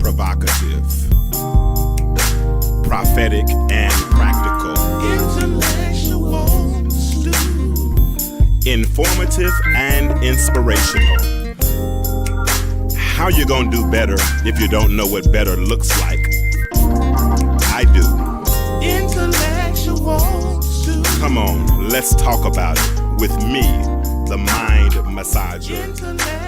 provocative, prophetic, and practical, intellectual, informative, and inspirational. How you gonna do better if you don't know what better looks like? I do. Intellectual. Come on, let's talk about it with me, the mind massager. Intellectual.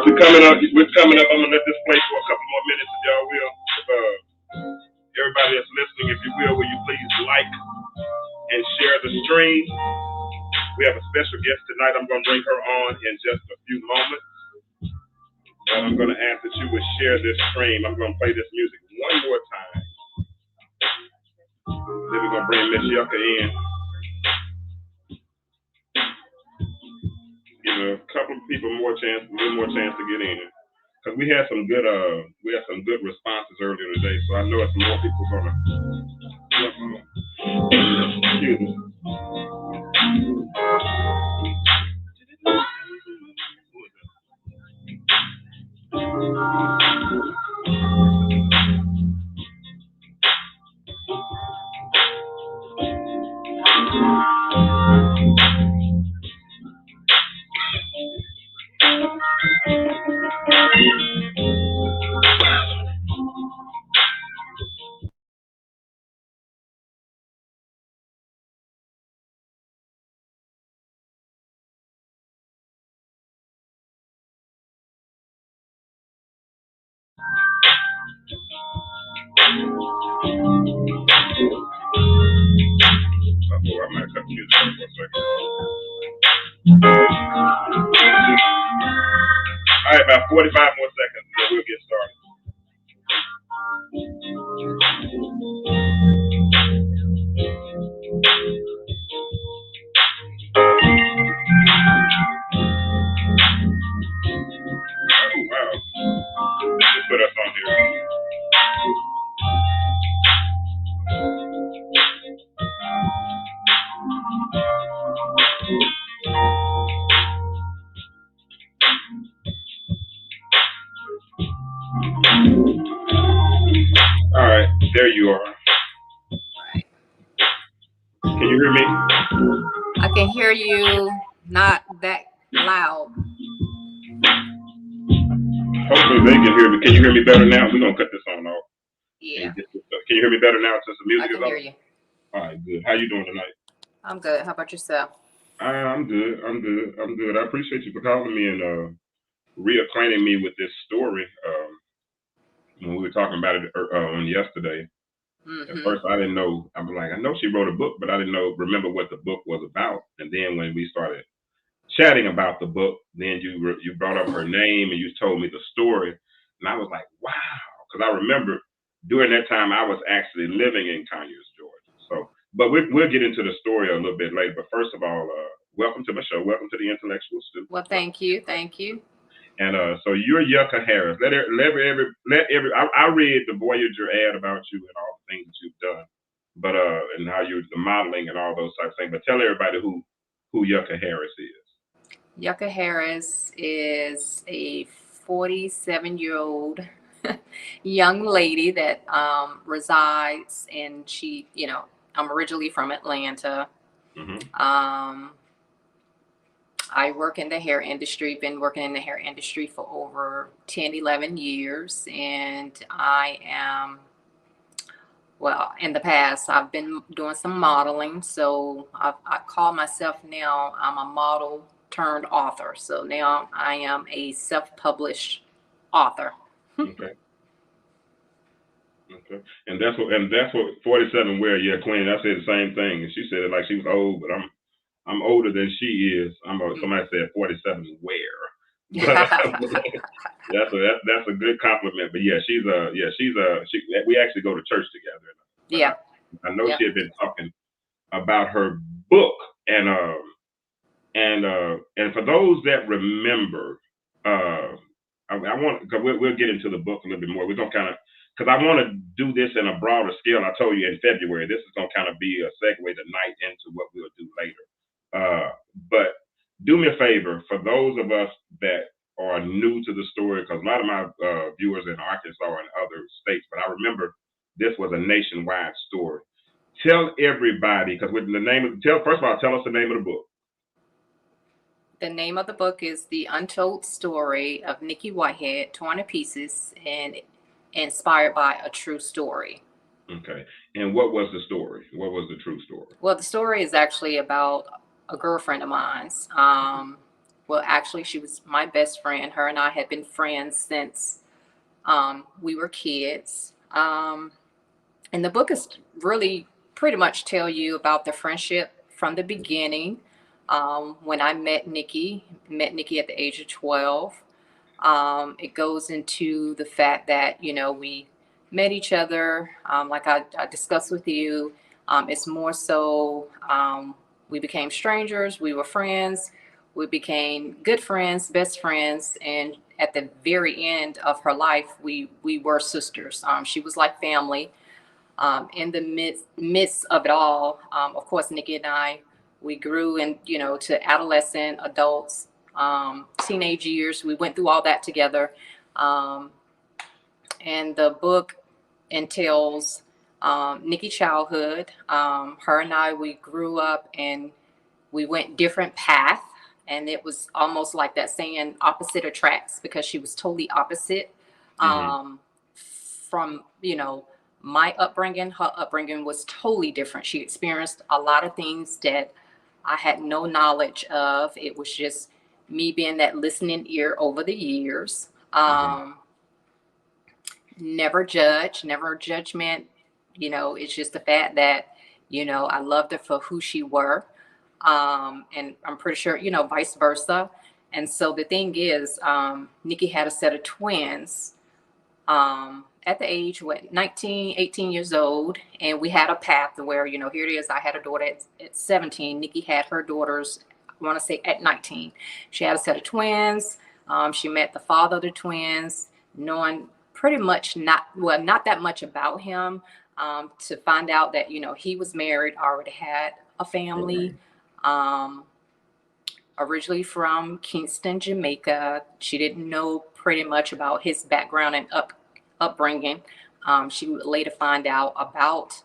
We're coming up. I'm gonna let this play for a couple more minutes, if y'all will. Everybody that's listening, if you will you please like and share the stream? We have a special guest tonight. I'm gonna bring her on in just a few moments. And I'm gonna ask that you would share this stream. I'm gonna play this music one more time. Then we're gonna bring Miss Yucca in. Give a couple of people a little more chance to get in. Because we had some good responses earlier today, so I know it's more people gonna. Excuse me. I might cut the music for a second. All right, about 45 more seconds, and we'll get started. Oh, wow. Just put us on here. All right, there you are. Can you hear me? I can hear you, not that loud. Hopefully they can hear me. Can you hear me better now? We're gonna cut this on off. Yeah. Can you hear me better now since the music is off? I can hear you. All right, good. How you doing tonight? I'm good. How about yourself? I'm good. I appreciate you for calling me and reacquainting me with this story. When we were talking about it on yesterday. At first, I didn't know. I was like, I know she wrote a book, but I didn't remember what the book was about. And then when we started chatting about the book, then you brought up her name and you told me the story, and I was like, wow, because I remember during that time I was actually living in Conyers, Georgia. So, but we'll get into the story a little bit later. But first of all, welcome to my show. Welcome to the Intellectual Student. Well, thank you. And so you're Yucca Harris. I read the Voyager ad about you and all the things that you've done, but and how you're the modeling and all those types of things. But tell everybody who Yucca Harris is. Yucca Harris is a 47-year-old young lady that resides, and she, I'm originally from Atlanta. Um, I work in the hair industry, been working in the hair industry for over 10, 11 years. And in the past, I've been doing some modeling. So I call myself now, I'm a model turned author. So now I am a self-published author. Okay. Okay. And that's what 47 wear. Yeah, Queen. I said the same thing. And she said it like she was old, but I'm older than she is. Somebody said 47 wear. But that's a good compliment. But yeah, we actually go to church together. Yeah. I know she had been talking about her book, and for those that remember, I want, because we'll get into the book a little bit more. We're gonna kind of, because I want to do this in a broader scale. I told you in February, this is gonna kind of be a segue tonight into what we'll do later. But do me a favor, for those of us that are new to the story, because a lot of my viewers in Arkansas and other states, but I remember this was a nationwide story. Tell everybody, because with the name, first of all, tell us the name of the book. The name of the book is The Untold Story of Nikki Whitehead, Torn to Pieces, and inspired by a true story. Okay. And what was the story? What was the true story? Well, the story is actually about a girlfriend of mine's. Well, actually, she was my best friend. Her and I had been friends since we were kids. And the book is really pretty much tell you about the friendship from the beginning. When I met Nikki at the age of 12. It goes into the fact that, we met each other, like I discussed with you. It's more so we became strangers, we were friends, we became good friends, best friends, and at the very end of her life, we were sisters. She was like family. In the midst of it all, of course, Nikki and I, we grew to adolescent, adults, teenage years. We went through all that together. And the book entails Nikki's childhood. Her and I, we grew up and we went different paths. And it was almost like that saying opposite attracts, because she was totally opposite from, my upbringing. Her upbringing was totally different. She experienced a lot of things that I had no knowledge of. It was just me being that listening ear over the years. Never judgment. It's just the fact that, I loved her for who she were. And I'm pretty sure, vice versa. And so the thing is, Nikki had a set of twins at the age, 19, 18 years old. And we had a path to where, here it is. I had a daughter at 17. Nikki had her daughters, I want to say at 19. She had a set of twins. She met the father of the twins, knowing pretty much not that much about him, to find out that, he was married, already had a family. Originally from Kingston, Jamaica. She didn't know pretty much about his background and upbringing. She would later find out about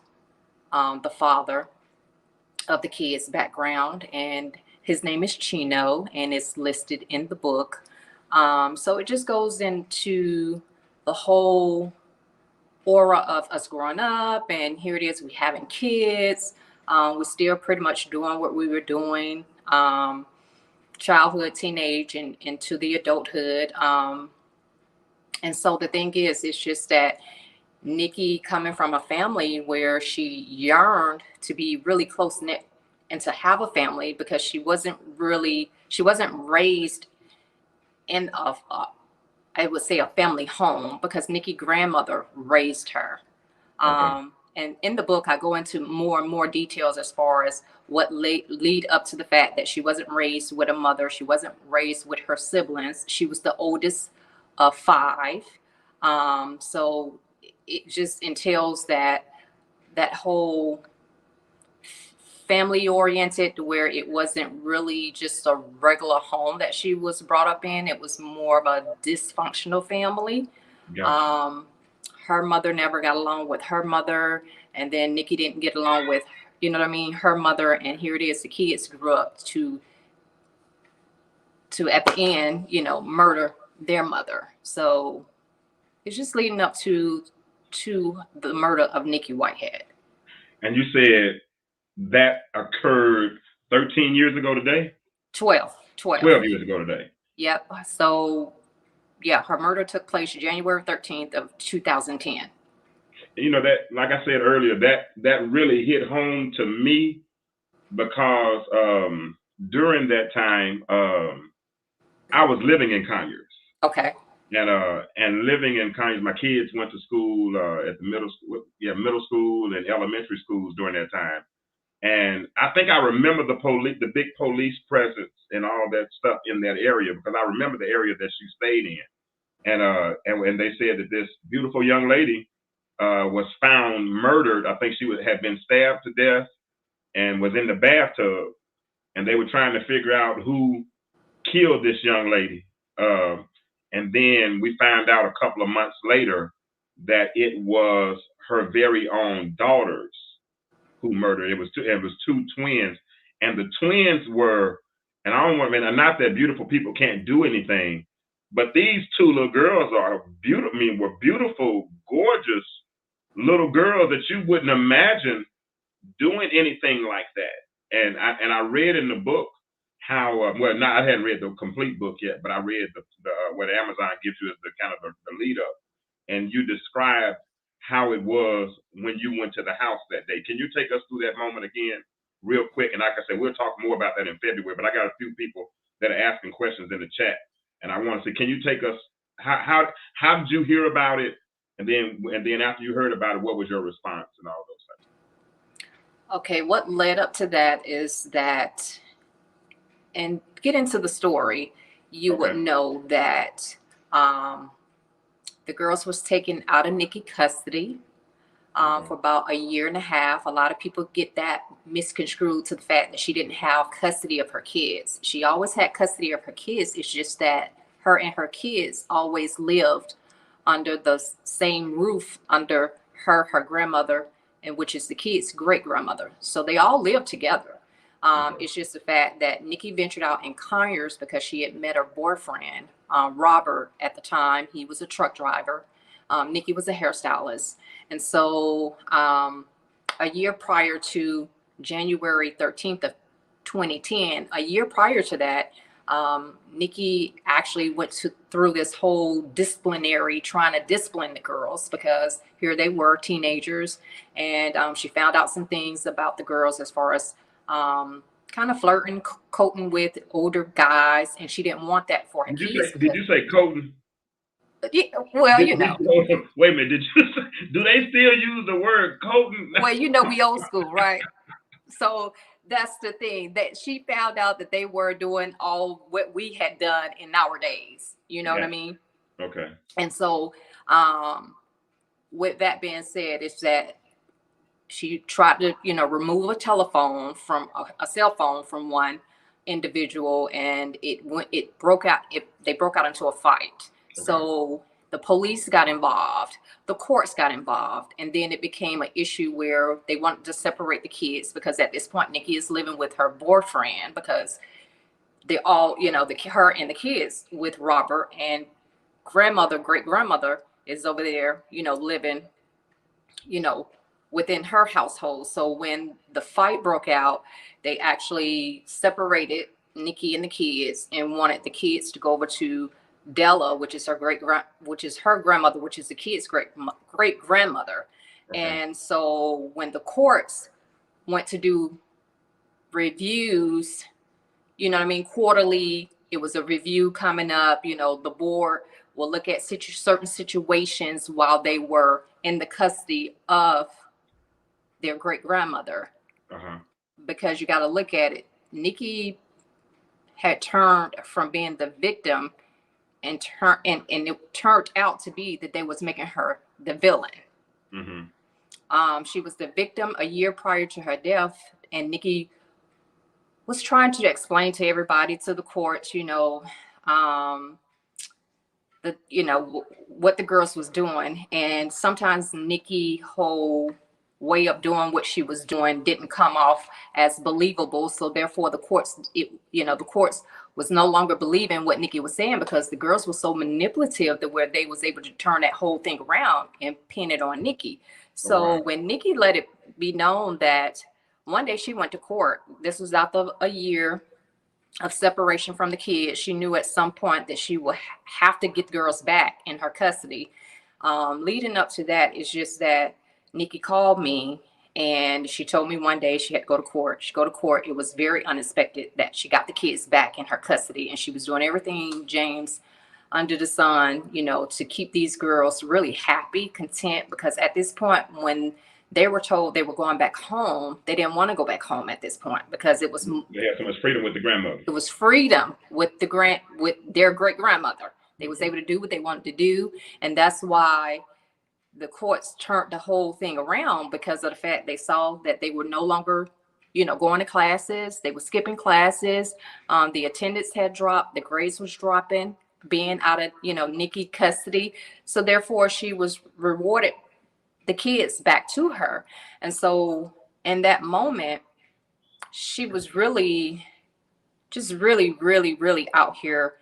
the father of the kid's background, and his name is Chino, and it's listed in the book. So it just goes into the whole aura of us growing up, and here it is, we having kids. We're still pretty much doing what we were doing, childhood, teenage, and into the adulthood. And so the thing is, it's just that Nikki, coming from a family where she yearned to be really close knit and to have a family, because she wasn't raised in I would say a family home, because Nikki's grandmother raised her. And in the book, I go into more and more details as far as what lead up to the fact that she wasn't raised with a mother. She wasn't raised with her siblings. She was the oldest of 5. So it just entails that whole family oriented, where it wasn't really just a regular home that she was brought up in. It was more of a dysfunctional family. Gotcha. Her mother never got along with her mother, and then Nikki didn't get along with, you know what I mean, her mother. And here it is, the kids grew up to at the end, you know, murder their mother. So it's just leading up to the murder of Nikki Whitehead. And you said that occurred 13 years ago today? 12 years ago today. Yep. So yeah, her murder took place January 13th of 2010. You know, that, like I said earlier, that really hit home to me because during that time I was living in Conyers. Okay. And living in Conyers, my kids went to school at the middle school and elementary schools during that time. And I think I remember the big police presence and all that stuff in that area, because I remember the area that she stayed in. And they said that this beautiful young lady was found murdered. I think she had been stabbed to death and was in the bathtub. And they were trying to figure out who killed this young lady. And then we found out a couple of months later that it was her very own daughters who murdered. It was two twins, and the twins were, and I don't want, not that beautiful people can't do anything, but these two little girls are beautiful. I mean, were beautiful, gorgeous little girls that you wouldn't imagine doing anything like that. And I read in the book how I hadn't read the complete book yet, but I read the what Amazon gives you as the kind of the lead up, and you described how it was when you went to the house that day. Can you take us through that moment again, real quick? And like I said, we'll talk more about that in February. But I got a few people that are asking questions in the chat, and I want to say, can you take us? How did you hear about it? And then after you heard about it, what was your response and all those things? Okay, what led up to that is that, and get into the story, you would know that the girls was taken out of Nikki custody for about a year and a half. A lot of people get that misconstrued to the fact that she didn't have custody of her kids. She always had custody of her kids. It's just that her and her kids always lived under the same roof under her grandmother, and which is the kids' great grandmother. So they all lived together. It's just the fact that Nikki ventured out in Conyers because she had met her boyfriend, Robert, at the time. He was a truck driver. Nikki was a hairstylist. And so a year prior to January 13th of 2010, a year prior to that, Nikki actually went through this whole disciplinary, trying to discipline the girls, because here they were, teenagers. And she found out some things about the girls as far as kind of flirting, coating with older guys, and she didn't want that for her kids. Did you say coating? Yeah, well, you know. Wait a minute. Do they still use the word coating? Well, you know, we old school, right? So that's the thing, that she found out that they were doing all what we had done in our days. You know what I mean? Okay. And so, with that being said, it's that she tried to, remove a telephone from a cell phone from one individual, and it broke out. They broke out into a fight. Okay. So the police got involved, the courts got involved, and then it became an issue where they wanted to separate the kids, because at this point Nikki is living with her boyfriend, because they all, her and the kids with Robert, and great grandmother is over there, living, within her household. So when the fight broke out, they actually separated Nikki and the kids and wanted the kids to go over to Della, which is her grandmother, which is the kids' great grandmother. Okay. And so when the courts went to do reviews, quarterly, it was a review coming up, the board will look at certain situations while they were in the custody of their great grandmother. Because you got to look at it. Nikki had turned from being the victim and it turned out to be that they was making her the villain. She was the victim a year prior to her death, and Nikki was trying to explain to everybody, to the courts, what the girls was doing. And sometimes Nikki whole way of doing what she was doing didn't come off as believable, so therefore the courts was no longer believing what Nikki was saying, because the girls were so manipulative that where they was able to turn that whole thing around and pin it on Nikki. So when Nikki let it be known that one day she went to court, this was after a year of separation from the kids, she knew at some point that she would have to get the girls back in her custody. Leading up to that is just that Nikki called me and she told me one day she had to go to court. She go to court. It was very unexpected that she got the kids back in her custody, and she was doing everything, James, under the sun, to keep these girls really happy, content, because at this point, when they were told they were going back home, they didn't want to go back home at this point, because they had so much freedom with the grandmother. It was freedom with their great grandmother. They was able to do what they wanted to do, and that's why the courts turned the whole thing around, because of the fact they saw that they were no longer, going to classes. They were skipping classes. The attendance had dropped. The grades was dropping, being out of Nikki custody. So therefore, she was rewarded the kids back to her. And so in that moment, she was really out here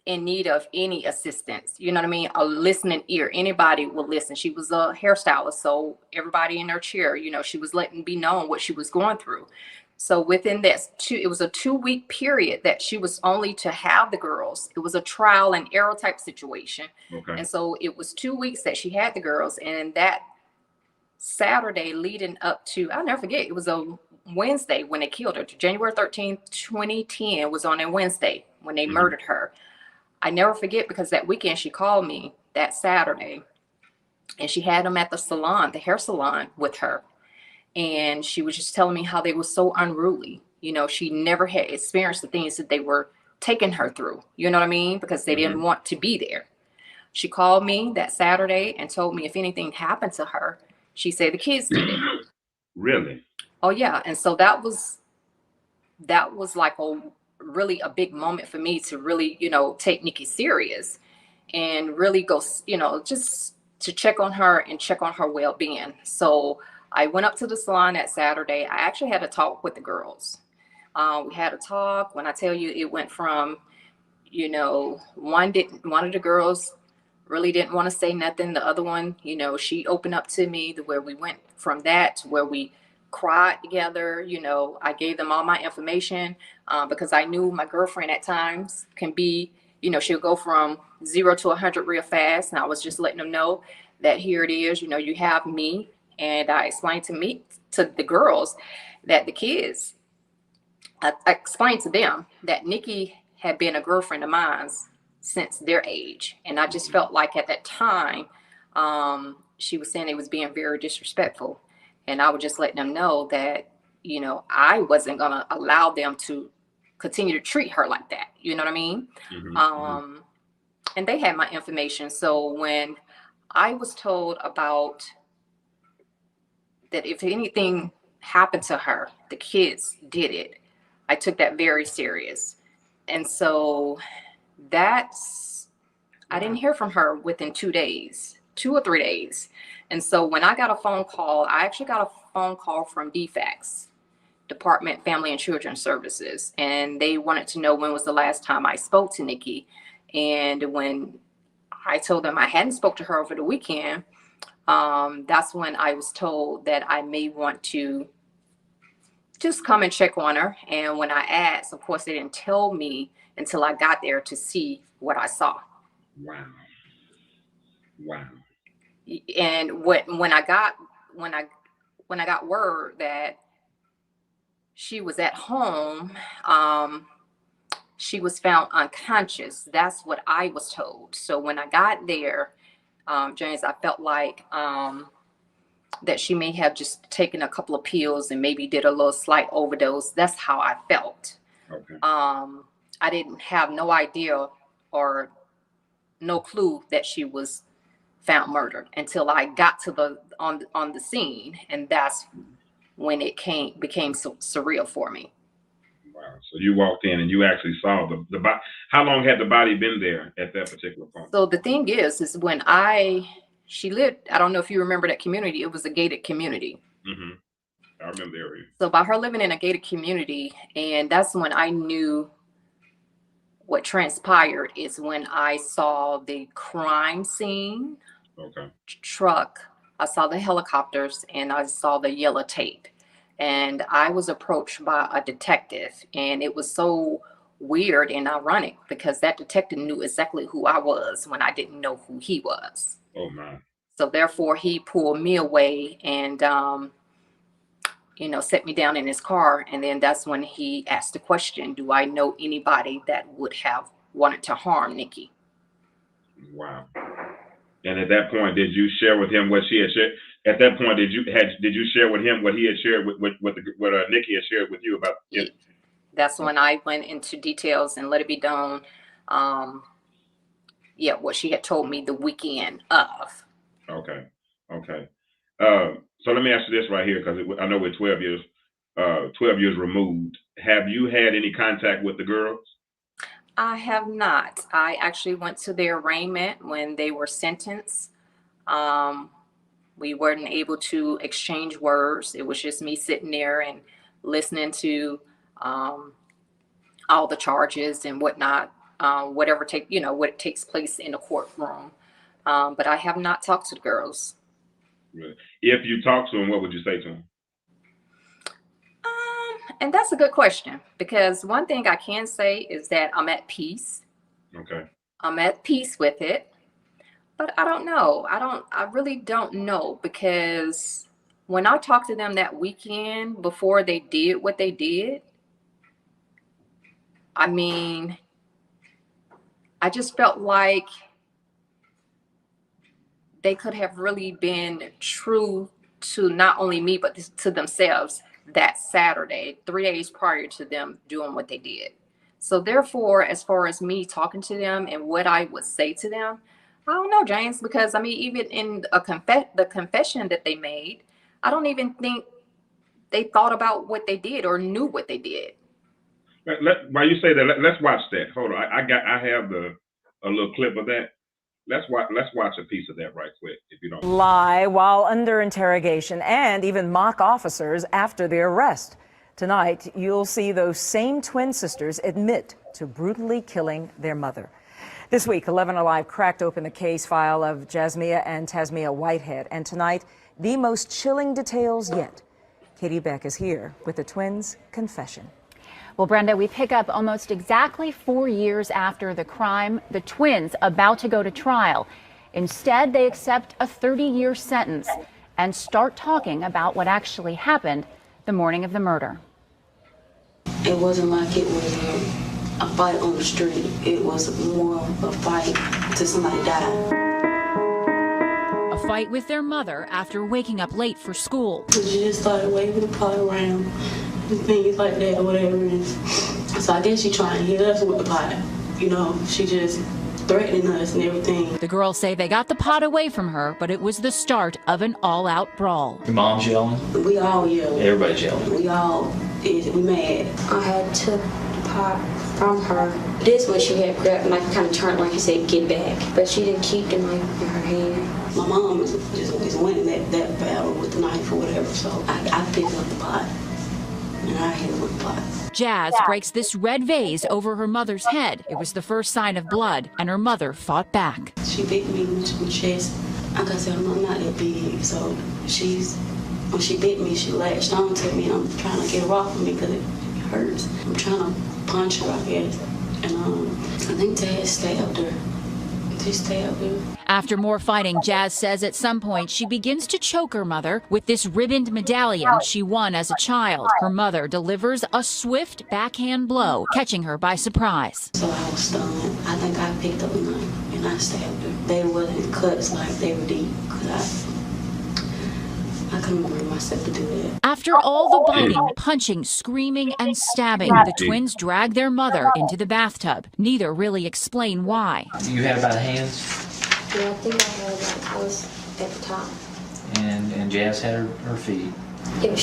in need of any assistance. You know what I mean? A listening ear. Anybody will listen. She was a hairstylist, so everybody in her chair, she was letting be known what she was going through. So within that it was a 2-week period that she was only to have the girls. It was a trial and error type situation. Okay. And so it was 2 weeks that she had the girls. And that Saturday leading up to, I'll never forget, it was a Wednesday when they killed her. January 13th, 2010 was on a Wednesday when they murdered her. I never forget, because that weekend she called me that Saturday, and she had them at the salon, the hair salon, with her. And she was just telling me how they were so unruly. She never had experienced the things that they were taking her through. You know what I mean? Because they didn't want to be there. She called me that Saturday and told me if anything happened to her, she said the kids did it. Really? Oh yeah. And so that was like really a big moment for me to really, take Nikki serious and really go, just to check on her and check on her well-being. So I went up to the salon that Saturday. I actually had a talk with the girls. We had a talk. When I tell you, it went from, one of the girls really didn't want to say nothing. The other one, she opened up to me, where we went from that to where we cried together. I gave them all my information, because I knew my girlfriend at times can be, she'll go from 0 to 100 real fast. And I was just letting them know that here it is, you have me. And I explained to the girls that the kids, I explained to them that Nikki had been a girlfriend of mine since their age. And I just felt like at that time, she was saying it was being very disrespectful. And I would just let them know that, I wasn't going to allow them to continue to treat her like that. You know what I mean? And they had my information. So when I was told about that, if anything happened to her, the kids did it, I took that very serious. And so I didn't hear from her within 2 or 3 days. And so when I got a phone call, I actually got a phone call from DFACS, Department Family and Children Services. And they wanted to know when was the last time I spoke to Nikki. And when I told them I hadn't spoke to her over the weekend, that's when I was told that I may want to just come and check on her. And when I asked, of course, they didn't tell me until I got there to see what I saw. Wow. And when I got word that she was at home, she was found unconscious. That's what I was told. So when I got there, James, I felt like that she may have just taken a couple of pills and maybe did a little slight overdose. That's how I felt. Okay. I didn't have no idea or no clue that she was found murdered until I got to the on the scene, and that's when it became so surreal for me. Wow. So you walked in and you actually saw the body. How long had the body been there at that particular point? So the thing is when she lived, I don't know if you remember that community, it was a gated community. Mm-hmm. I remember the area. So by her living in a gated community, and that's when I knew what transpired, is when I saw the crime scene, truck, I saw the helicopters, and I saw the yellow tape. And I was approached by a detective, and it was so weird and ironic because that detective knew exactly who I was when I didn't know who he was. Oh my. So therefore he pulled me away and set me down in his car. And then that's when he asked the question, do I know anybody that would have wanted to harm Nikki? Wow. And at that point, did you share with him what she had shared? At that point, did you share with him what he had shared what Nikki had shared with you about it? That's when I went into details and let it be known, what she had told me the weekend of. Okay. So let me ask you this right here, because I know we're 12 years removed. Have you had any contact with the girls? I have not. I actually went to their arraignment when they were sentenced. We weren't able to exchange words. It was just me sitting there and listening to all the charges and whatnot, what takes place in the courtroom. But I have not talked to the girls. Really? If you talk to them, what would you say to them? And that's a good question, because one thing I can say is that I'm at peace. Okay. I'm at peace with it, but I don't know. I really don't know, because when I talked to them that weekend before they did what they did, I mean, I just felt like they could have really been true to not only me, but to themselves that Saturday, 3 days prior to them doing what they did. So therefore, as far as me talking to them and what I would say to them, I don't know, James, because I mean, even in the confession that they made, I don't even think they thought about what they did or knew what they did. While you say that, let's watch that. Hold on, I have a little clip of that. Let's watch a piece of that right quick, if you don't. Lie while under interrogation and even mock officers after the arrest. Tonight, you'll see those same twin sisters admit to brutally killing their mother. This week, 11 Alive cracked open the case file of Jasmia and Tasmia Whitehead. And tonight, the most chilling details yet. Katie Beck is here with the twins' confession. Well, Brenda, we pick up almost exactly 4 years after the crime, the twins about to go to trial. Instead, they accept a 30-year sentence and start talking about what actually happened the morning of the murder. It wasn't like it was a fight on the street. It was more of a fight till somebody died. A fight with their mother after waking up late for school. She just started waving the pot around and things like that or whatever. And so I guess she trying to hit us with the pot. You know, she just threatening us and everything. The girls say they got the pot away from her, but it was the start of an all-out brawl. Your mom's yelling? We all yelling. Everybody's yelling. We mad. I had took the pot from her. This one she had grabbed and kind of turned like you said, get back. But she didn't keep the knife in her hand. My mom is winning that battle with the knife or whatever, so I picked up the pot and I hit her with the pot. Jazz breaks this red vase over her mother's head. It was the first sign of blood, and her mother fought back. She bit me in the chest. Like I said, I'm not that big, so when she bit me, she latched on to me, and I'm trying to get her off of me because it hurts. I'm trying to punch her, I guess, and I think Dad stabbed her. He stabbed her. After more fighting, Jazz says at some point she begins to choke her mother with this ribboned medallion she won as a child. Her mother delivers a swift backhand blow, catching her by surprise. So I was stunned. I think I picked up a knife and I stabbed her. They wasn't cuts like they were deep, because I couldn't bring myself to do that. After all the biting, punching, screaming, and stabbing, the twins drag their mother into the bathtub. Neither really explain why. You had it by the hands? Yeah, I think I had I was at the top. And Jazz had her feet. It was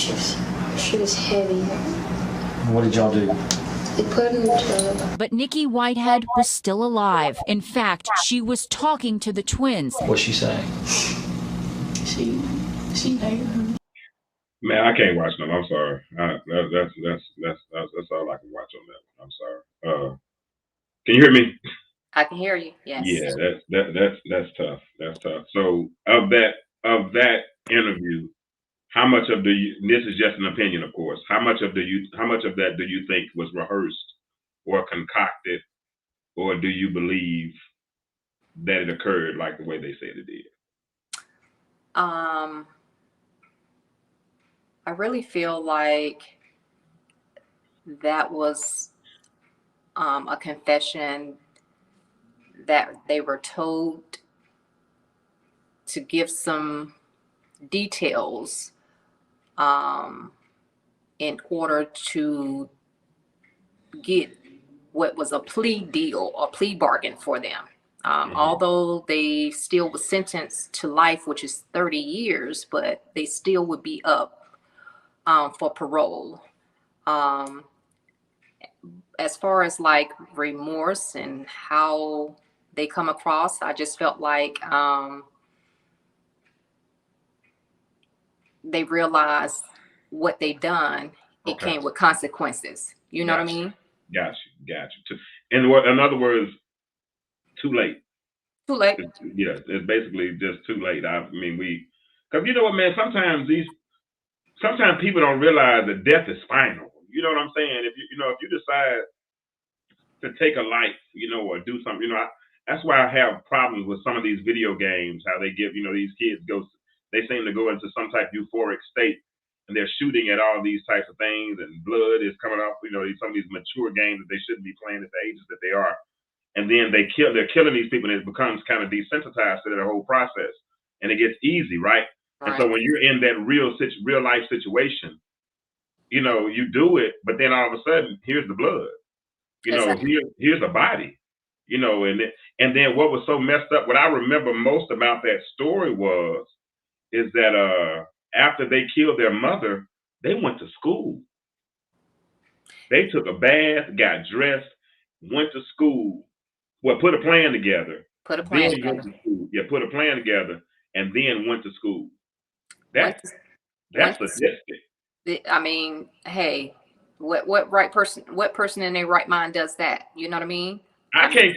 she was heavy. And what did y'all do? They put her in the tub. But Nikki Whitehead was still alive. In fact, she was talking to the twins. What's she saying? She hated him. Man, I can't watch them. I'm sorry. That's all I can watch on that one. I'm sorry. Can you hear me? I can hear you. Yes. Yeah, that's tough. That's tough. So of that interview, how much of this is just an opinion, of course. How much of that do you think was rehearsed or concocted, or do you believe that it occurred like the way they said it did? I really feel like that was a confession that they were told to give some details in order to get what was a plea deal or plea bargain for them. Although they still was sentenced to life, which is 30 years, but they still would be up for parole. As far as like remorse and how they come across, I just felt like they realized what they done. It came with consequences. You know what I mean? Got you. In other words, too late. Too late. Yeah, it's basically just too late. I mean, because you know what, man, sometimes people don't realize that death is final. You know what I'm saying? If you decide to take a life, or do something, that's why I have problems with some of these video games, how they give, these kids they seem to go into some type of euphoric state, and they're shooting at all these types of things, and blood is coming off, some of these mature games that they shouldn't be playing at the ages that they are. And then they're killing these people, and it becomes kind of desensitized to the whole process, and it gets easy, right? And so when you're in that real life situation, you do it, but then all of a sudden, here's the blood. Here's a body. And then what was so messed up, what I remember most about that story is that after they killed their mother, they went to school. They took a bath, got dressed, went to school. Well, put a plan together. Put a plan together. Yeah, put a plan together, and then went to school. That's sadistic. I mean, hey, what person in their right mind does that? You know what I mean? I can't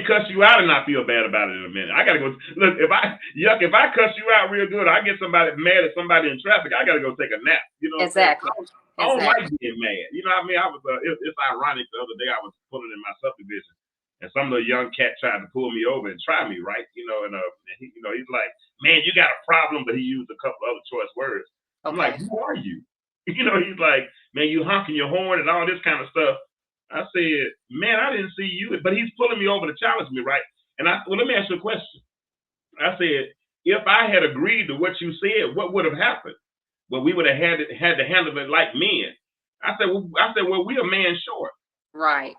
cuss you out and not feel bad about it in a minute. I gotta go look. If I cuss you out real good, I get somebody mad at somebody in traffic, I gotta go take a nap. Exactly. I don't like being mad. You know what I mean? I was. It's ironic. The other day I was pulling in my subdivision, and some little young cat tried to pull me over and try me, right? And he, he's like, "Man, you got a problem," but he used a couple other choice words. I'm like, "Who are you?" He's like, "Man, you honking your horn and all this kind of stuff." I said, "Man, I didn't see you," but he's pulling me over to challenge me, right? And let me ask you a question. I said, if I had agreed to what you said, what would have happened? Well, we would have had to handle it like men. I said, well, we're a man short. Right.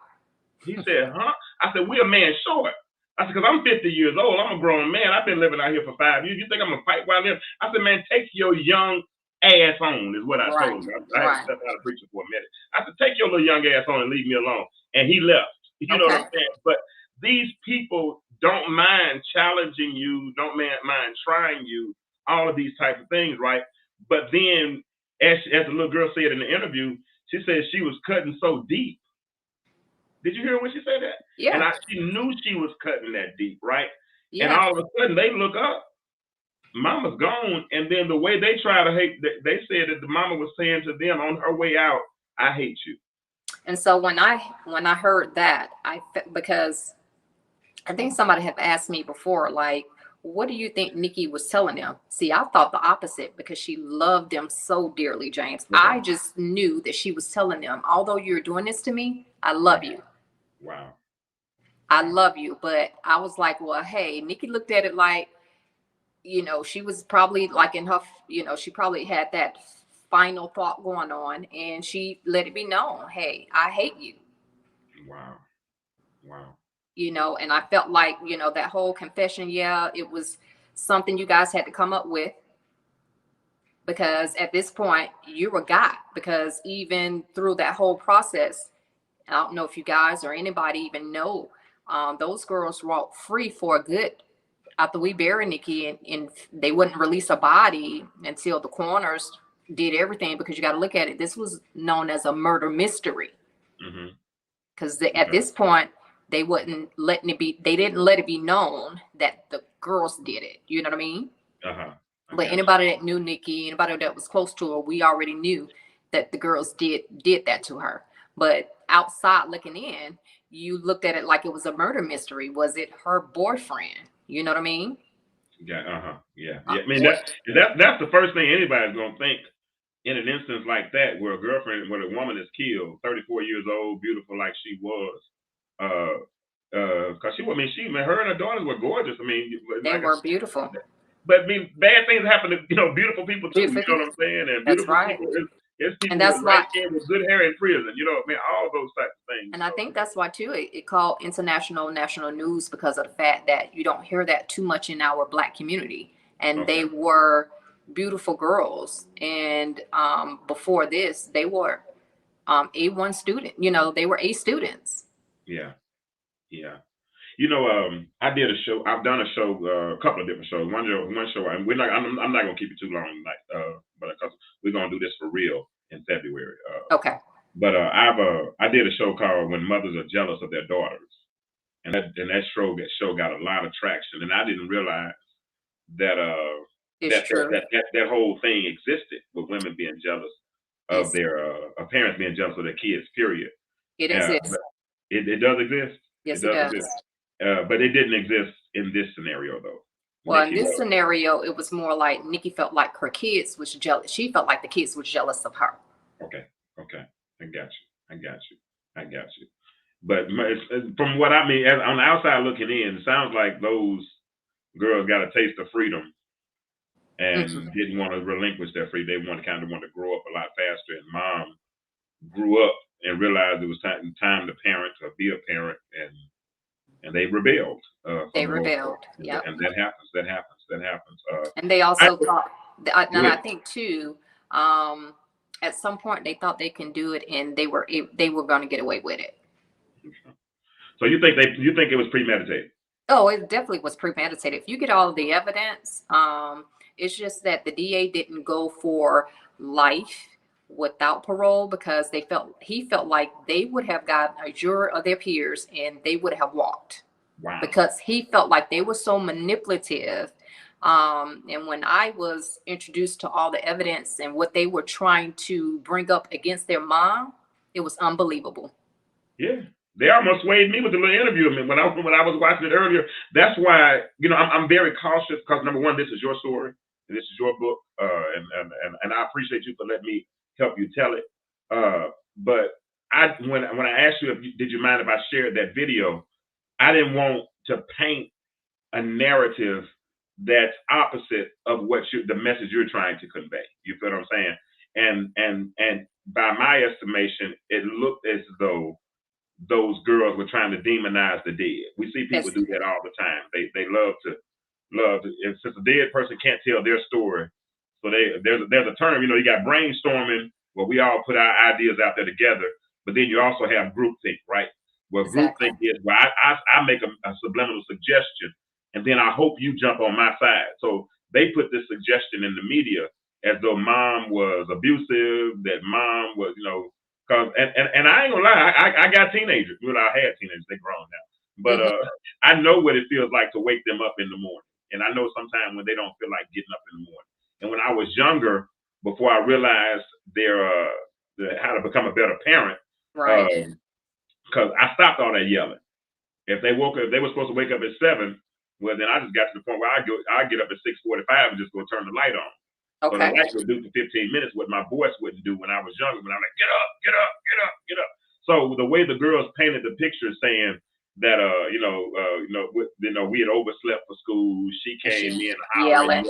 He said, huh? I said, we're a man short. I said, because I'm 50 years old. I'm a grown man. I've been living out here for 5 years. You think I'm going to fight while I live? I said, man, take your young ass on, is what I told him. I had to step out of preaching for a minute. I said, take your little young ass on and leave me alone. And he left. You know what I'm saying? But these people don't mind challenging you, don't mind trying you, all of these types of things, right? But then, as the little girl said in the interview, she said she was cutting so deep. Did you hear when she said that? Yeah. And she knew she was cutting that deep, right? Yeah. And all of a sudden, they look up. Mama's gone. And then the way they try to hate, they said that the mama was saying to them on her way out, I hate you. And so when I heard that, because I think somebody had asked me before, like, what do you think Nikki was telling them? See, I thought the opposite because she loved them so dearly, James. Okay. I just knew that she was telling them, although you're doing this to me, I love you. Wow. I love you. But I was like, well, hey, Nikki looked at it like, she was probably like in her, she probably had that final thought going on, and she let it be known, hey, I hate you. Wow. you know, and I felt like, you know, that whole confession, yeah, it was something you guys had to come up with, because at this point you were got, because even through that whole process, I don't know if you guys or anybody even know, those girls walked free for a good, after we buried Nikki, and they wouldn't release a body until the coroners did everything, because you got to look at it. This was known as a murder mystery, because at this point they wouldn't letting it be. They didn't let it be known that the girls did it. You know what I mean? But anybody that knew Nikki, anybody that was close to her, we already knew that the girls did that to her. But outside looking in, you looked at it like it was a murder mystery. Was it her boyfriend? You know what I mean? Yeah. I mean, that's the first thing anybody's gonna think in an instance like that, where a woman is killed, 34 years old, beautiful like she was. Because her and her daughters were gorgeous. I mean, they were beautiful. But I mean, bad things happen to, you know, beautiful people too. You know what I'm saying? And beautiful people, it's people with light skin with good hair in prison. You know what I mean? All those types of things. And I think that's why too it called international national news, because of the fact that you don't hear that too much in our Black community. And they were beautiful girls. And before this, they were A1 student. You know, they were A students. Yeah. You know, I did a show. I've done a show, a couple of different shows. One show, and I'm not gonna keep it too long, but because we're gonna do this for real in February. Okay. But I did a show called "When Mothers Are Jealous of Their Daughters," and that show got a lot of traction, and I didn't realize that that whole thing existed, with women being jealous of their parents being jealous of their kids. Period. It exists. It does exist. Yes, it does. But it didn't exist in this scenario, though. Well, in this scenario, it was more like Nikki felt like her kids was jealous. She felt like the kids were jealous of her. Okay. I got you. But from what I mean, on the outside looking in, it sounds like those girls got a taste of freedom and didn't want to relinquish their freedom. They want to grow up a lot faster. And mom grew up and realized it was time to parent, or be a parent, and they rebelled. Yeah. And that happens. And they also thought, and I think too, at some point they thought they can do it, and they were going to get away with it. So you think it was premeditated? Oh, it definitely was premeditated. If you get all of the evidence, it's just that the DA didn't go for life without parole, because he felt like they would have got a juror of their peers and they would have walked. Wow. Because he felt like they were so manipulative. And when I was introduced to all the evidence and what they were trying to bring up against their mom, it was unbelievable. Yeah. They almost swayed me with the little interview. I mean, when I was watching it earlier, that's why, you know, I'm very cautious, because number one, this is your story and this is your book, and I appreciate you for letting me help you tell it. But when I asked you, did you mind if I shared that video, I didn't want to paint a narrative that's opposite of the message you're trying to convey. You feel what I'm saying? And by my estimation, it looked as though those girls were trying to demonize the dead. We see people do that all the time. They love to, and since a dead person can't tell their story, so there's a term, you know, you got brainstorming, where we all put our ideas out there together, but then you also have groupthink, right? Where groupthink is where I make a subliminal suggestion, and then I hope you jump on my side. So they put this suggestion in the media as though mom was abusive, that mom was, you know, and I ain't gonna lie, I got teenagers. Well, I had teenagers, they're grown now. But I know what it feels like to wake them up in the morning. And I know sometimes when they don't feel like getting up in the morning. And when I was younger, before I realized how to become a better parent, right? Because I stopped all that yelling. If they were supposed to wake up at 7, well, then I just got to the point where I get up at 6:45 and just go turn the light on. Okay. So the light would do for 15 minutes what my voice wouldn't do when I was younger. When I'm like, get up, get up, get up, get up. So the way the girls painted the picture, saying that we had overslept for school. She came in hollering,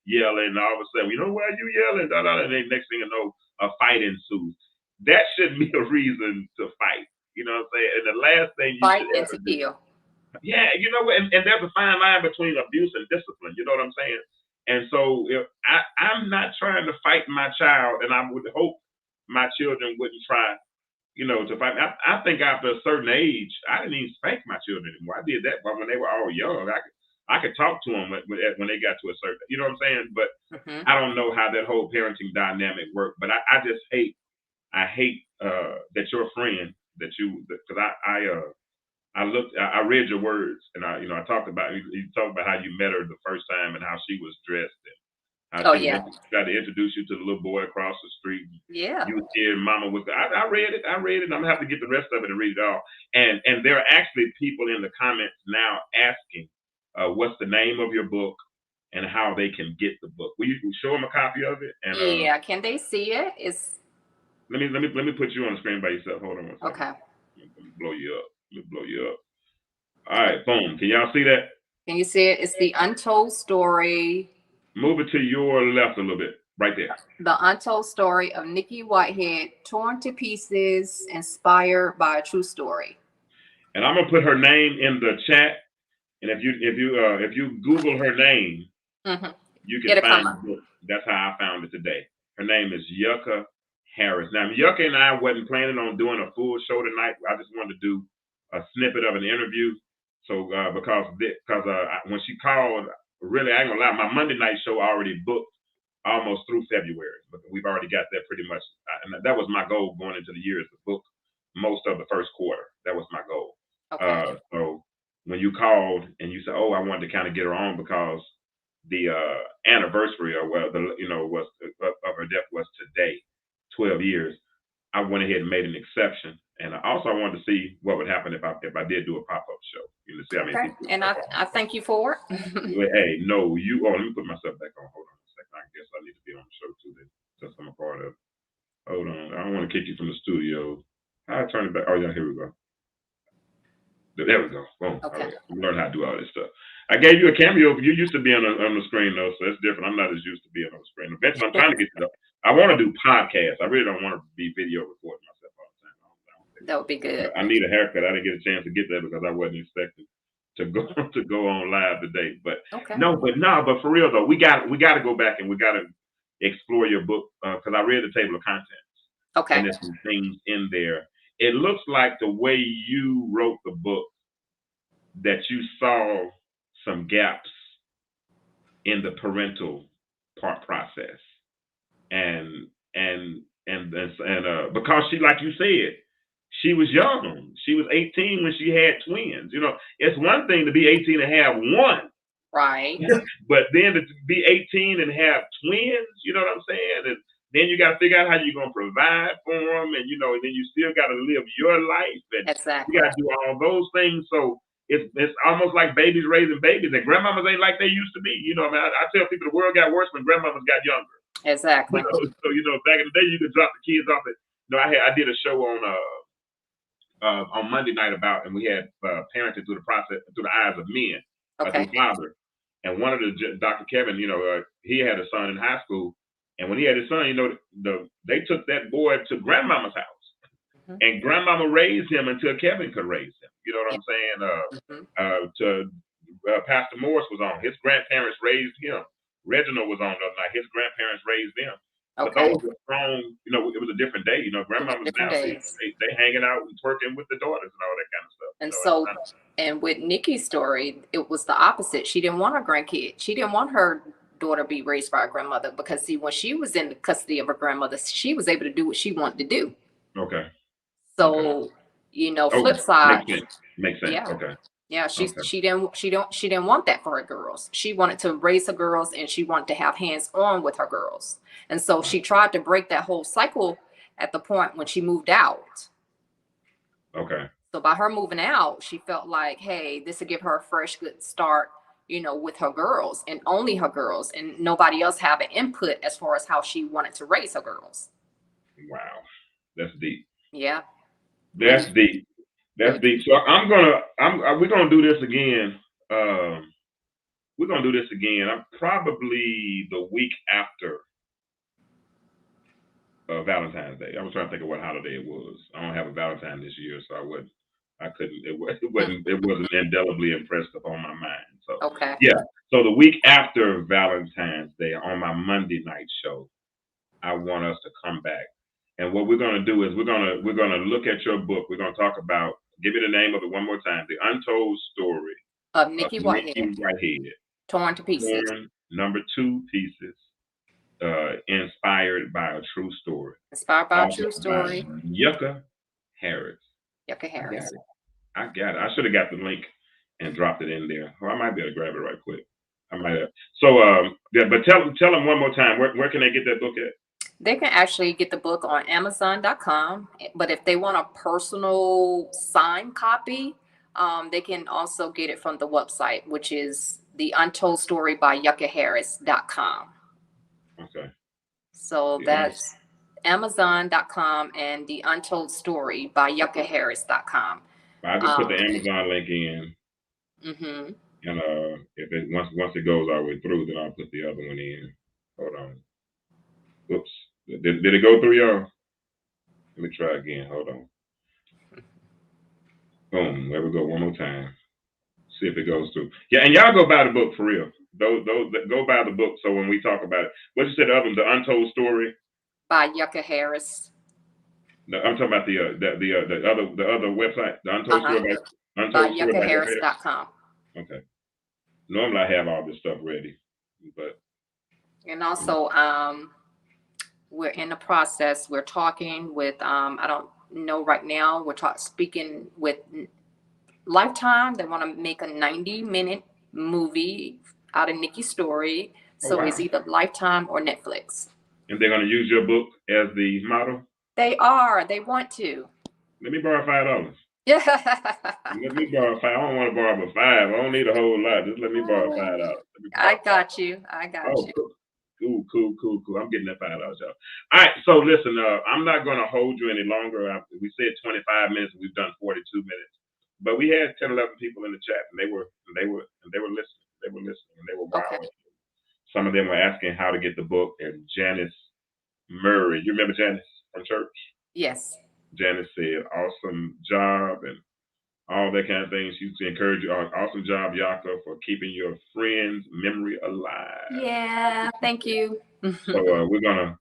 yelling, and all of a sudden, you know, why are you yelling? And then next thing you know, a fight ensues. That shouldn't be a reason to fight. You know what I'm saying? And the last thing you fight should and to kill. Yeah, you know, and there's a fine line between abuse and discipline. You know what I'm saying? And so if I'm not trying to fight my child, and I would hope my children wouldn't try, to fight. I think after a certain age, I didn't even spank my children anymore. I did that when they were all young. I could talk to them when they got to a certain, you know what I'm saying? But Mm-hmm. I don't know how that whole parenting dynamic worked. But I just hate, that your friend because I read your words, and I talked about you talked about how you met her the first time and how she was dressed and how Oh she yeah, tried to introduce you to the little boy across the street. yeah. You was here, Mama was. I read it. I read it. I'm gonna have to get the rest of it and read it all. And there are actually people in the comments now asking, what's the name of your book and how they can get the book. Will you show them a copy of it? And Yeah, can they see it? It's let me put you on the screen by yourself. Hold on one second. okay. Let me blow you up. Let me blow you up. All right, boom. Can y'all see that? Can you see it? It's the Untold Story. Move it to your left a little bit. Right there. The Untold Story of Nikki Whitehead, torn to pieces, inspired by a true story. And I'm gonna put her name in the chat. And if you Google her name, Mm-hmm. you can It'll find come up. the book. That's how I found it today. Her name is Yucca Harris. Now, Yucca and I wasn't planning on doing a full show tonight. I just wanted to do a snippet of an interview. So because when she called, really, I ain't gonna lie, my Monday night show already booked almost through February. But we've already got that pretty much. And that was my goal going into the year, is to book most of the first quarter. That was my goal. Okay. So when you called and you said, "Oh, I wanted to kind of get her on because the anniversary of her death was today, 12 years," I went ahead and made an exception. And also I wanted to see what would happen if I did do a pop-up show. See how many Okay. people. And I thank you for it. Hey, no, let me put myself back on. Hold on a second. I guess I need to be on the show too then, since I'm a part of it. Hold on. I don't want to kick you from the studio. How I turn it back? Oh yeah, here we go. There we go. Boom. Okay. All right. We learned how to do all this stuff. I gave you a cameo. You used to be on the screen though, so it's different. I'm not as used to being on the screen. Eventually, I'm trying to get you. I want to do podcasts. I really don't want to be video recording myself all the time. That would be good. I need a haircut. I didn't get a chance to get that because I wasn't expecting to go on live today. But Okay. but for real though, we got to go back and we got to explore your book because I read the table of contents. Okay. And there's some things in there. It looks like the way you wrote the book that you saw some gaps in the parental process, and because she, like you said, she was young. She was 18 when she had twins. It's one thing to be 18 and have one, Right. but then to be 18 and have twins. You know what I'm saying? And then you got to figure out how you're gonna provide for them, and then you still got to live your life, and Exactly. you got to do all those things. So it's almost like babies raising babies, and grandmamas ain't like they used to be. I tell people the world got worse when grandmamas got younger. Exactly. So back in the day, you could drop the kids off at. I did a show on Monday night and we had parenting through the process through the eyes of men, Okay. through father. And one of Dr. Kevin, he had a son in high school, and when he had his son, they took that boy to grandmama's house. Mhm. And grandmama raised him until Kevin could raise him. You know what I'm saying? Pastor Morris was on. His grandparents raised him. Reginald was on the other night. His grandparents raised them. But Okay. those were strong. It was a different day. Grandmamas Different now days. they hanging out and twerking with the daughters and all that kind of stuff. And so, and with Nikki's story, it was the opposite. She didn't want her grandkid. She didn't want her daughter be raised by her grandmother because, see, when she was in the custody of her grandmother, she was able to do what she wanted to do. Okay. So, flip side. Makes sense. Yeah. Okay. Yeah, she didn't want that for her girls. She wanted to raise her girls, and she wanted to have hands on with her girls. And so she tried to break that whole cycle at the point when she moved out. Okay. So by her moving out, she felt like, hey, this would give her a fresh, good start, with her girls and only her girls, and nobody else have an input as far as how she wanted to raise her girls. Wow, that's deep. Yeah. That's deep. That's deep. So we're gonna do this again. We're gonna do this again. I'm probably the week after Valentine's Day. I was trying to think of what holiday it was. I don't have a Valentine this year, so I wouldn't I couldn't. It wasn't indelibly impressed upon my mind. So Okay. yeah. So the week after Valentine's Day, on my Monday night show, I want us to come back. And what we're gonna do is we're gonna look at your book. We're gonna talk about. Give me the name of it one more time. The Untold Story Of of Nikki Nikki Whitehead, Whitehead. torn to pieces. Torn, number 2 pieces. Inspired by a true story. Inspired by a Authored true story. by Yucca Harris. Yucca Harris. I got it. I should have got the link and dropped it in there. Or I might be able to grab it right quick. I might have. So yeah, but tell them one more time. Where can they get that book at? They can actually get the book on Amazon.com. But if they want a personal signed copy, they can also get it from the website, which is the Untold Story by YuccaHarris.com. Okay. So that's Amazon.com and the Untold Story by YuccaHarris.com. I just put the Amazon link in. Mm-hmm. And if it once it goes all the way through, then I'll put the other one in. Hold on. Oops. Did it go through, y'all? Let me try again. Hold on. Boom. There we go. One more time. See if it goes through. Yeah, and y'all go buy the book for real. Those go buy the book. So when we talk about it, what you said, the other one, the Untold Story by Yucca Harris. No, I'm talking about the other website, the Untold Story by YuccaHarris.com. Okay. Normally I have all this stuff ready, but and also we're in the process. We're talking with I don't know right now. We're speaking with Lifetime. They want to make a 90-minute movie out of Nikki's story. So it's either Lifetime or Netflix. And they're going to use your book as the model? They are. They want to. Let me borrow $5. Yeah. Let me borrow $5. I don't want to borrow but $5. I don't need a whole lot. Just let me borrow $5. I got you. Cool. I'm getting that $5, y'all. All right. So listen, I'm not going to hold you any longer. We said 25 minutes. We've done 42 minutes. But we had 10, 11 people in the chat, and they were listening. They were listening, and they were wild. Okay. Some of them were asking how to get the book. And Janice Murray, you remember Janice from church? Yes. Janice said, "Awesome job," and all that kind of thing. She used to encourage you. Awesome job, Yucca, for keeping your friend's memory alive. Yeah, thank you. So we're gonna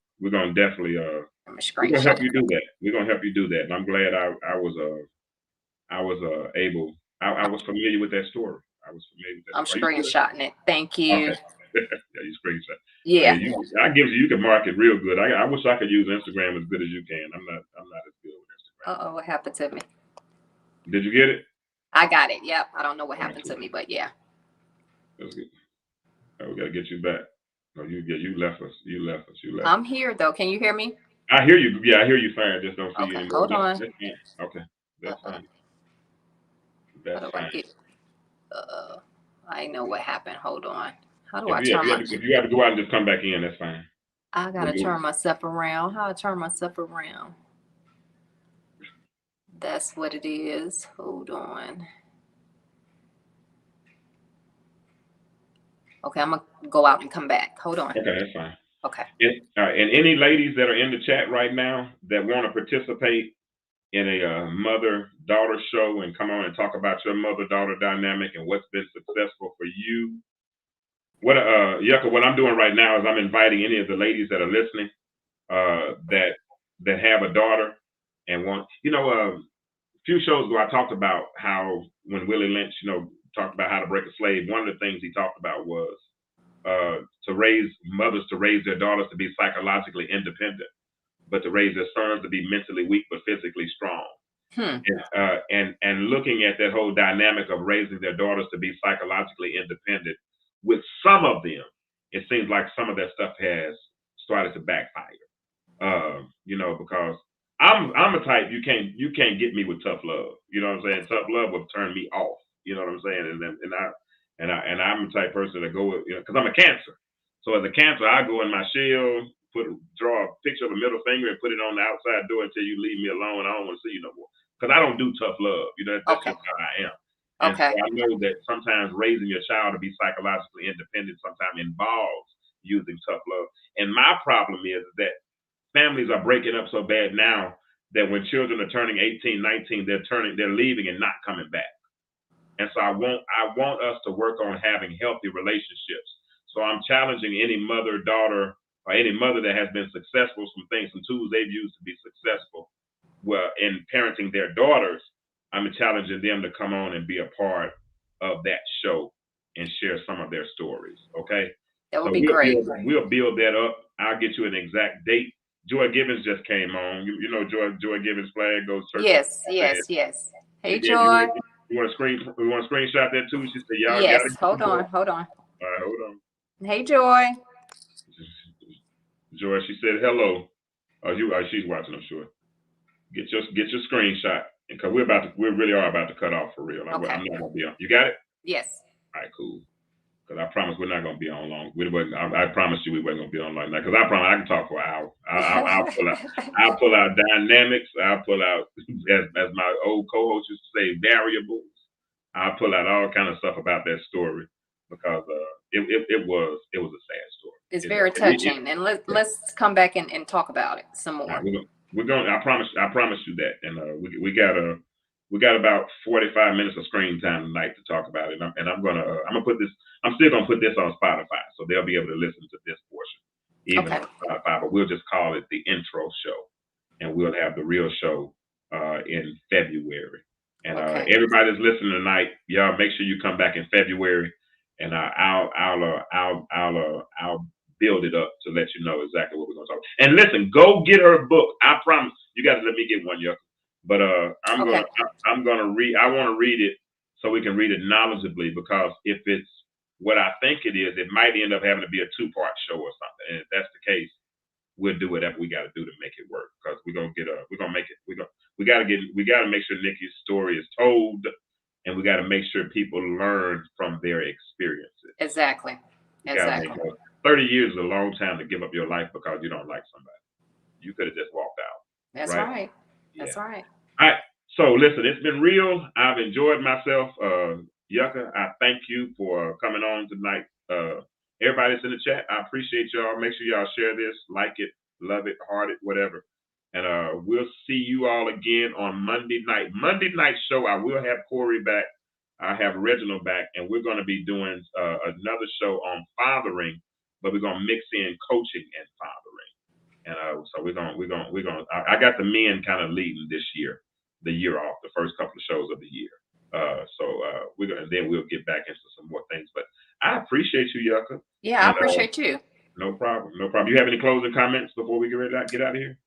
definitely we're gonna help you do that. We're gonna help you do that. And I'm glad I was able. I was familiar with that story. I was familiar with that. I'm screenshotting it. Thank you. Okay. Yeah, you screenshot. Yeah. I give you can mark it real good. I wish I could use Instagram as good as you can. I'm not as good with Instagram. What happened to me? Did you get it? I got it. Yep. I don't know what happened to me, but yeah. That's good. Right, we gotta get you back. No, you left us. You left. I'm here though. Can you hear me? I hear you. Yeah, I hear you fine. Just don't see you anymore. Hold on. Okay. That's fine. That's fine. I know what happened. Hold on. How do I turn if you have to go out and just come back in, that's fine. I gotta turn myself around. How to turn myself around? That's what it is. Hold on. Okay, I'm gonna go out and come back. Hold on. Okay, that's fine. Okay. And any ladies that are in the chat right now that want to participate in a mother-daughter show and come on and talk about your mother-daughter dynamic and what's been successful for you. Yucca, what I'm doing right now is I'm inviting any of the ladies that are listening that have a daughter and want, a few shows ago I talked about how when Willie Lynch, talked about how to break a slave, one of the things he talked about was to raise their daughters to be psychologically independent, but to raise their sons to be mentally weak but physically strong. And looking at that whole dynamic of raising their daughters to be psychologically independent, with some of them, it seems like some of that stuff has started to backfire. Because I'm a type you can't get me with tough love. You know what I'm saying? Tough love will turn me off. You know what I'm saying? And I'm the type person that go with, because I'm a Cancer. So as a Cancer, I go in my shell, draw a picture of a middle finger and put it on the outside door until you leave me alone. I don't want to see you no more. Because I don't do tough love. That's just how I am. And so I know that sometimes raising your child to be psychologically independent sometimes involves using tough love. And my problem is that families are breaking up so bad now that when children are turning 18, 19, they're leaving and not coming back. And so I want us to work on having healthy relationships. So I'm challenging any mother, daughter, or any mother that has been successful, some tools they've used to be successful in parenting their daughters. I'm challenging them to come on and be a part of that show and share some of their stories. Okay. That would be great. We'll build that up. I'll get you an exact date. Joy Gibbons just came on. You know Joy Gibbons flag goes church. Yes. Hey, Joy. We want to screenshot that too. She said, "Y'all yes." got it. Hold on. All right, hold on. Hey, Joy. Joy, she said hello. She's watching. I'm sure. Get your screenshot, because we really are about to cut off for real. Okay. I'm not gonna be on. You got it? Yes. All right, cool. Because I promise we're not gonna be on long. I promise you we weren't gonna be on long. Because I promise I can talk for an hour. I'll pull out dynamics. I'll pull out, as my old co-host used to say, variables. I'll pull out all kind of stuff about that story, because it was a sad story. It's very touching, and let's come back and talk about it some more. Right, we're going. I promise you that, and we got about 45 minutes of screen time tonight to talk about it, and I'm still gonna put this on Spotify, so they'll be able to listen to this portion even on Spotify. But we'll just call it the intro show, and we'll have the real show in February. And everybody that's listening tonight, y'all make sure you come back in February, and I'll build it up to let you know exactly what we're gonna talk about. And listen, go get her book. I promise you got to let me get one, Yucca. But I'm gonna read. I want to read it so we can read it knowledgeably, because if it's what I think it is, it might end up having to be a 2-part show or something. And if that's the case, we'll do whatever we got to do to make it work, because we got to make sure Nikki's story is told, and we got to make sure people learn from their experiences. Exactly. 30 years is a long time to give up your life because you don't like somebody. You could have just walked out. That's right. That's right. All right. So listen, it's been real. I've enjoyed myself. Yucca, I thank you for coming on tonight. Everybody that's in the chat, I appreciate y'all. Make sure y'all share this, like it, love it, heart it, whatever. And we'll see you all again on Monday night. Monday night show, I will have Corey back. I have Reginald back, and we're going to be doing another show on fathering, but we're going to mix in coaching and fathering. And so we're going. I got the men kind of leading this year, the year off, the first couple of shows of the year. Then we'll get back into some more things. But I appreciate you, Yucca. Yeah, I appreciate you. No problem. You have any closing comments before we get out of here?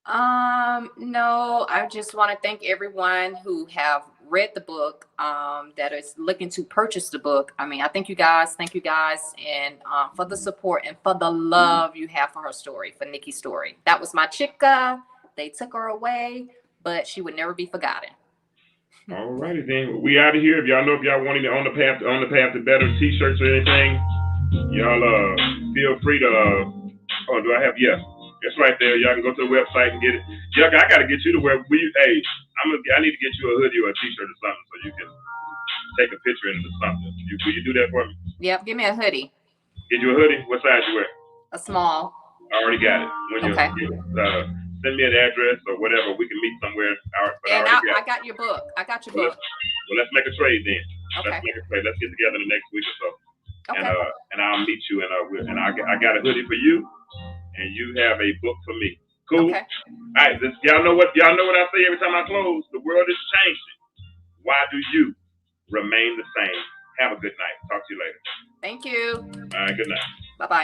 No, I just want to thank everyone who have read the book, that is looking to purchase the book. I mean, I thank you guys, and for the support and for the love you have for her story, for Nikki's story. That was my chica. They took her away, but she would never be forgotten. All righty then. We out of here. If y'all want to on the path to better t-shirts or anything, y'all feel free to do I have it's right there. Y'all can go to the website and get it. Yucca, I gotta get you to where I need to get you a hoodie or a t-shirt or something so you can take a picture into something. Will you do that for me? Yep, give me a hoodie. Get you a hoodie? What size you wear? A small. I already got it. Okay. Send me an address or whatever. We can meet somewhere. I got your book. Well, let's make a trade then. Okay. Let's make a trade. Let's get together the next week or so. Okay. And I'll meet you, and I got a hoodie for you, and you have a book for me. Cool. Okay. All right. Y'all know what I say every time I close. The world is changing. Why do you remain the same? Have a good night. Talk to you later. Thank you. All right. Good night.